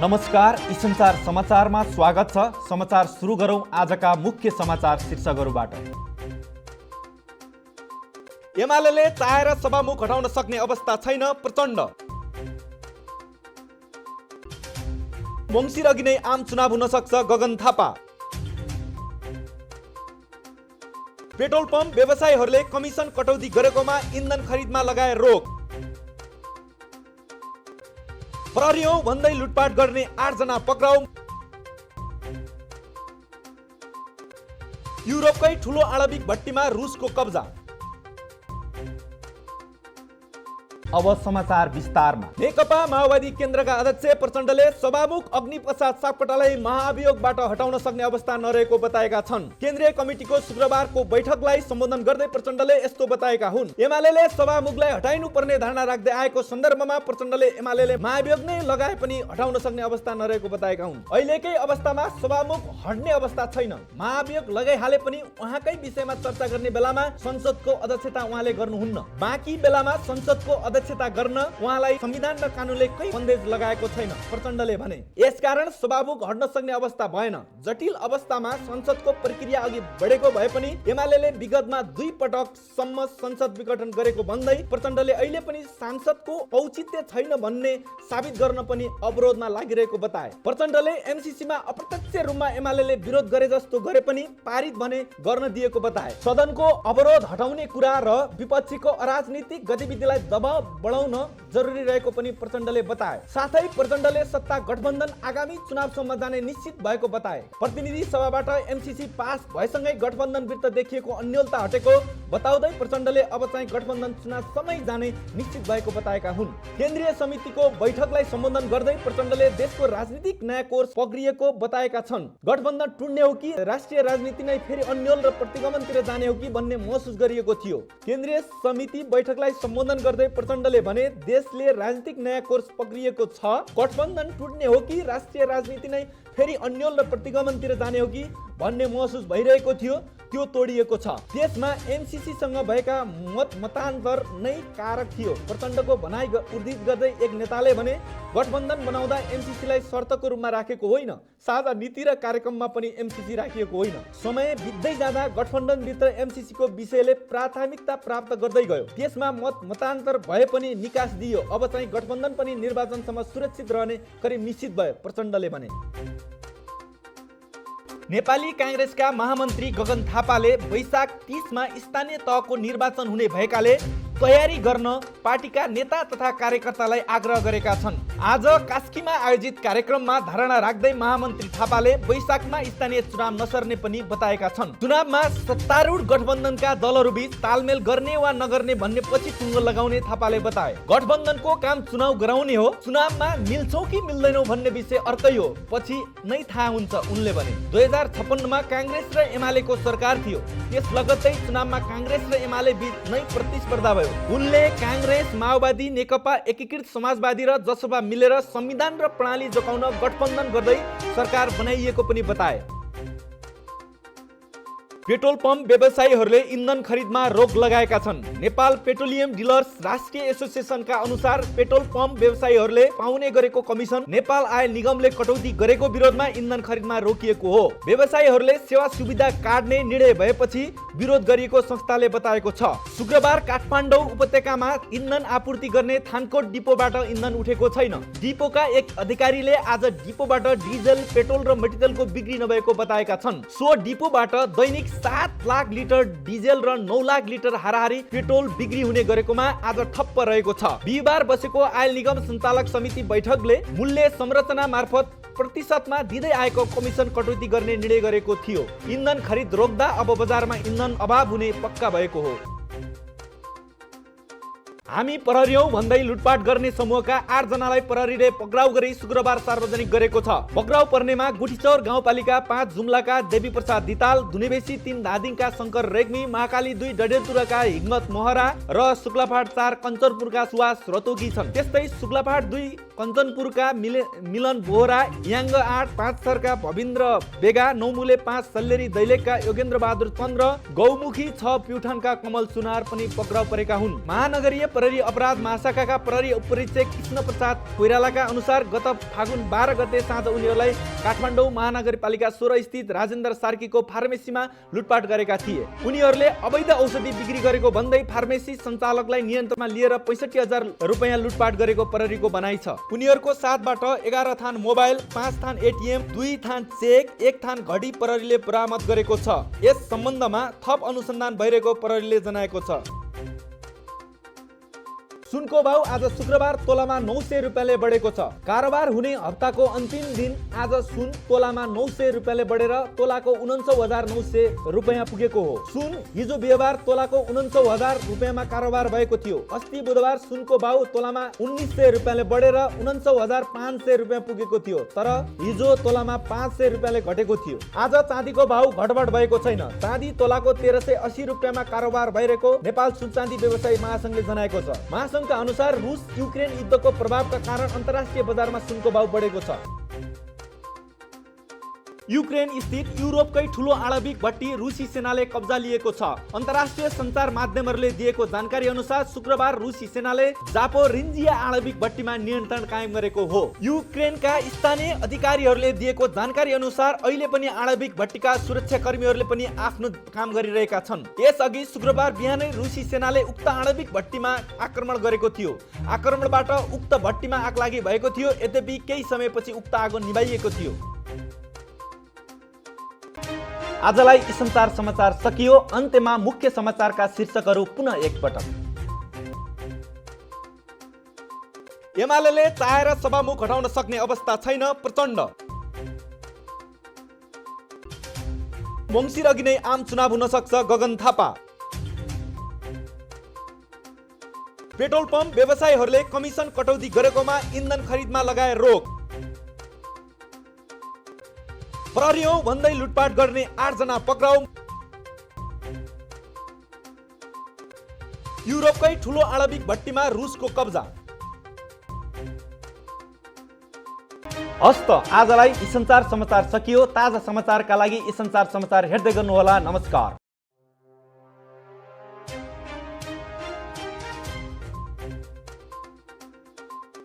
नमस्कार, यी संसार समाचारमा स्वागत छ। समाचार सुरु गरौं आजका मुख्य समाचार शीर्षकहरूबाट। एमालेले चाहेर सभामुख हटाउन सक्ने अवस्था छैन, प्रचण्ड। मङ्सिर अघि नै आम चुनाव हुन सक्छ, गगन थापा। पेट्रोल पम्प व्यवसायीहरूले कमिसन कटौती गरेकोमा इन्धन खरिदमा लगाए रोक। प्रहरी हो भन्दै लुटपाट गर्ने 8 जना पक्राउ। युरोपकै ठूलो आणविक भट्टीमा रुसको कब्जा। अब समाचार विस्तारमा। नेकपा माओवादी केन्द्रका अध्यक्ष प्रचण्डले सभामुख अग्निप्रसाद सापकोटालाई महाभियोगबाट हटाउन सक्ने अवस्था नरहेको बताएका छन्। केन्द्रीय कमिटिको शुक्रबारको बैठकलाई सम्बोधन गर्दै प्रचण्डले यस्तो बताएका हुन्। एमालेले सभामुखलाई हटाइनु पर्ने धारणा राख्दै आएको सन्दर्भमा प्रचण्डले एमालेले महाभियोग नै लगाए पनि हटाउन सक्ने अवस्था नरहेको बताएका हुन्। अहिलेकै अवस्थामा सभामुख हट्ने अवस्था छैन। महाभियोग लगाइहाले पनि उहाँकै विषयमा चर्चा गर्ने बेलामा संसदको अध्यक्षता उहाँले गर्नुहुन्न। बाँकी बेलामा संसदको अध्यक्षता गर्न उहाँलाई संविधान र कानूनले कुनै बन्देज लगाएको छैन, प्रचण्डले भने। यसकारण सभामुख हट्न सक्ने अवस्था भएन। जटिल अवस्थामा संसदको प्रक्रिया अघि बढेको भए पनि एमालेले विगतमा 2 पटकसम्म संसद विघटन गरेको भन्दै प्रचण्डले अहिले पनि सांसदको औचित्य छैन भन्ने साबित गर्न पनि अवरोधमा लागिरहेको बताए। प्रचण्डले एमसीसीमा अप्रत्यक्ष रूपमा एमालेले विरोध गरे जस्तो गरे पनि पारित भने गर्न दिएको बताए। सदनको अवरोध हटाउने कुरा र विपक्षीको अराजनीतिक गतिविधिलाई दबाव बढाउन जरुरी रहेको पनि प्रचण्डले बताए। साथै प्रचण्डले सत्ता गठबन्धन आगामी चुनावसम्म जाने निश्चित भएको बताए। प्रतिनिधि सभाबाट एमसीसी पास भएसँगै गठबन्धन विरुद्ध देखिएको अन्योलता हटेको बताउँदै प्रचण्डले अब चाहिँ गठबन्धन चुनावसम्मै जाने निश्चित भएको बताएका हुन्। केन्द्रीय समितिको बैठकलाई सम्बोधन गर्दै प्रचण्डले देशको राजनीतिक नयाँ कोर्स पक्रिएको बताएका छन्। गठबन्धन टुट्ने हो कि राष्ट्रिय राजनीति नै फेरि अन्यल र प्रतिगमनतिर जाने हो कि भन्ने महसुस गरिएको थियो। केन्द्रीय समिति बैठकलाई सम्बोधन गर्दै प्रचण्डले भने देशले राजनीतिक नयाँ कोर्स पक्रिएको छ। गठबन्धन टुट्ने हो कि राष्ट्रिय राजनीति नै फेरि अन्यल र प्रतिगमनतिर जाने हो कि भन्ने महसुस भइरहेको थियो, त्यो तोडिएको छ। त्यसमा एमसीसी सँग भएका मतान्तर नै कारक थियो। प्रचण्डको भनाइ उद्धृत गर्दै एक नेताले भने गठबन्धन बनाउँदा एमसीसीलाई शर्तको रूपमा राखेको होइन, साझा नीति र कार्यक्रममा पनि एमसीसी राखिएको होइन। समय बित्दै जाँदा गठबन्धनभित्र एमसीसीको विषयले प्राथमिकता प्राप्त गर्दै गयो। त्यसमा मतान्तर भए पनि निकास दियो। अब चाहिँ गठबन्धन पनि निर्वाचनसम्म सुरक्षित रहने करिब निश्चित भयो, प्रचण्डले भने। नेपाली कांग्रेसका महामन्त्री गगन थापाले वैशाख 30 मा स्थानीय तहको निर्वाचन हुने भएकाले तयारी गर्न पार्टीका नेता तथा कार्यकर्तालाई आग्रह गरेका छन्। आज कास्कीमा आयोजित कार्यक्रममा धारणा राख्दै महामन्त्री थापाले वैशाखमा स्थानीय चुनाव नसर्ने पनि बताएका छन्। चुनावमा सत्तारूढ गठबन्धनका दलहरूबीच तालमेल गर्ने वा नगर्ने भन्ने पछि टुङ्गो लगाउने थापाले बताए। गठबन्धनको काम चुनाव गराउने हो, चुनावमा मिल्छौं कि मिल्दैनौं भन्ने विषय अर्कै हो, पछि नै थाहा हुन्छ, उनले भने। 2056 मा कांग्रेस र एमालेको सरकार थियो। त्यस लगत्तै चुनावमा कांग्रेस र एमाले बीच नै प्रतिस्पर्धा भयो। उनले कांग्रेस, माओवादी, नेकपा एकीकृत समाजवादी र जसपा मिलेर संविधान र प्रणाली जोगाउन गठबन्धन गर्दै सरकार बनाइएको पनि बताए। पेट्रोल पम्प व्यवसायीहरूले इन्धन खरिदमा रोक लगाएका छन्। नेपाल पेट्रोलियम डिलर्स राष्ट्रिय एसोसिएसनका अनुसार पेट्रोल पम्प व्यवसायीहरूले पाउने गरेको कमिसन नेपाल आय निगमले कटौती गरेको विरोधमा इन्धन खरिदमा रोकिएको हो। व्यवसायीहरूले सेवा सुविधा काट्ने निर्णय भएपछि विरोध गरिएको संस्थाले बताएको छ। शुक्रबार काठमाडौँ उपत्यकामा इन्धन आपूर्ति गर्ने थानकोट डिपोबाट इन्धन उठेको छैन। डिपोका एक अधिकारीले आज डिपोबाट डिजल, पेट्रोल र मटितलको बिक्री नभएको बताएका छन्। सो डिपोबाट दैनिक 7 लाख लिटर डिजेल र 9 लाख लिटर हाराहारी पेट्रोल बिक्री हुने गरेकोमा आज ठप्प रहेको छ। बिहिबार बसेको आयल निगम सञ्चालक समिति बैठकले मूल्य संरचना मार्फत प्रतिशतमा दिँदै आएको कमिसन कटौती गर्ने निर्णय गरेको थियो। इन्धन खरिद रोक्दा अब बजारमा इन्धन अभाव हुने पक्का भएको हो। हामी प्रहरी हौं भन्दै लुटपाट गर्ने समूहका 8 जनालाई प्रहरीले पक्राउ गरी शुक्रबार सार्वजनिक गरेको छ। पक्राउ पर्नेमा गुठीचौर गाउँपालिका 5 जुम्लाका देवी प्रसाद दिताल, धुनेबेसी 3 धादिङका शंकर रेग्मी, महाकाली 2 डडेलधुराका हिम्मत मोहरा र शुक्लाफाट 4 कञ्चनपुरका सुवास रतोगी छन्। त्यस्तै शुक्लाफाट 2 कञ्चनपुरका मिलन बोहरा, याङ्ग 8 5 सरका भविन्द्र बेगा, नौमुले 5 सल्लेरी दैलेखका योगेन्द्र बहादुर चन्द्र, गौमुखी 6 प्युठानका कमल सुनार पनि पक्राउ परेका हुन्। महानगरीय प्रहरी अपराध महाशाखाका प्रहरी उपरीक्षक कृष्ण प्रसाद कोइरालाका अनुसार गत फागुन 12 गते साँझ उनीहरूलाई काठमाडौँ महानगरपालिका 16 स्थित राजेन्द्र सार्कीको फार्मेसीमा लुटपाट गरेका थिए। उनीहरूले अवैध औषधि बिक्री गरेको भन्दै फार्मेसी सञ्चालकलाई नियन्त्रणमा लिएर 65,000 रुपैयाँ लुटपाट गरेको प्रहरीको भनाइ छ। उनीहरूको साथबाट 11 थान मोबाइल, 5 थान एटिएम, 2 थान चेक, 1 थान घडी प्रहरीले बरामद गरेको छ। यस सम्बन्धमा थप अनुसन्धान भइरहेको प्रहरीले जनाएको छ। सुनको भाउ आज शुक्रबार तोलामा 900 रुपियाँले बढेको छ। कारोबार हुने हप्ताको अन्तिम दिन आज सुन तोलामा 900 रुपियाँले बढेर तोलाको 49,900 रुपियाँ पुगेको हो। सुन हिजो बिहिबार तोलाको 49,000 रुपियाँमा कारोबार भएको थियो। अस्ति बुधबार सुनको भाउ तोलामा 1900 रुपियाँले बढेर 49,500 रुपियाँ पुगेको थियो, तर हिजो तोलामा 500 रुपियाँले घटेको थियो। आज चाँदीको भाउ घटबड भएको छैन। चाँदी तोलाको 1380 रुपियाँमा कारोबार भइरहेको नेपाल सुन चाँदी व्यवसायी महासंघले जनाएको छ। महासंघका अनुसार रुस युक्रेन युद्धको प्रभावका कारण अन्तर्राष्ट्रिय बजारमा सुनको भाउ बढेको छ। युक्रेन स्थित युरोपकै ठूलो आणविक भट्टी रुसी सेनाले कब्जा लिएको छ। अन्तर्राष्ट्रिय सञ्चार माध्यमहरूले दिएको जानकारी अनुसार शुक्रबार रुसी सेनाले जापोरिन्जिया आणविक भट्टीमा नियन्त्रण कायम गरेको हो। युक्रेनका स्थानीय अधिकारीहरूले दिएको जानकारी अनुसार अहिले पनि आणविक भट्टीका सुरक्षाकर्मीहरूले पनि आफ्नो काम गरिरहेका छन्। यसअघि शुक्रबार बिहानै रुसी सेनाले उक्त आणविक भट्टीमा आक्रमण गरेको थियो। आक्रमणबाट उक्त भट्टीमा आगलागी भएको थियो, यद्यपि केही समयपछि उक्त आगो निभाइएको थियो। आजलाई संसार समाचार सकियो। अन्त्यमा मुख्य समाचारका शीर्षकहरू पुनः एकपटक। एमाले चाहेर सभामुख हटाउन सक्ने अवस्था छैन, प्रचण्ड। मङ्सिर अघि नै आम चुनाव हुन सक्छ, गगन थापा। पेट्रोल पम्प व्यवसायीहरूले कमिसन कटौती गरेकोमा इन्धन खरिदमा लगाए रोक। प्रहरी हो भन्दै लुटपाट गर्ने 8 जना पक्राउ। युरोपकै ठूलो आणविक भट्टीमा रुसको कब्जा। हस्त आजलाई संसार समाचार सकियो। ताजा समाचारका लागि संसार समाचार हेर्दै गर्नुहोला। नमस्कार।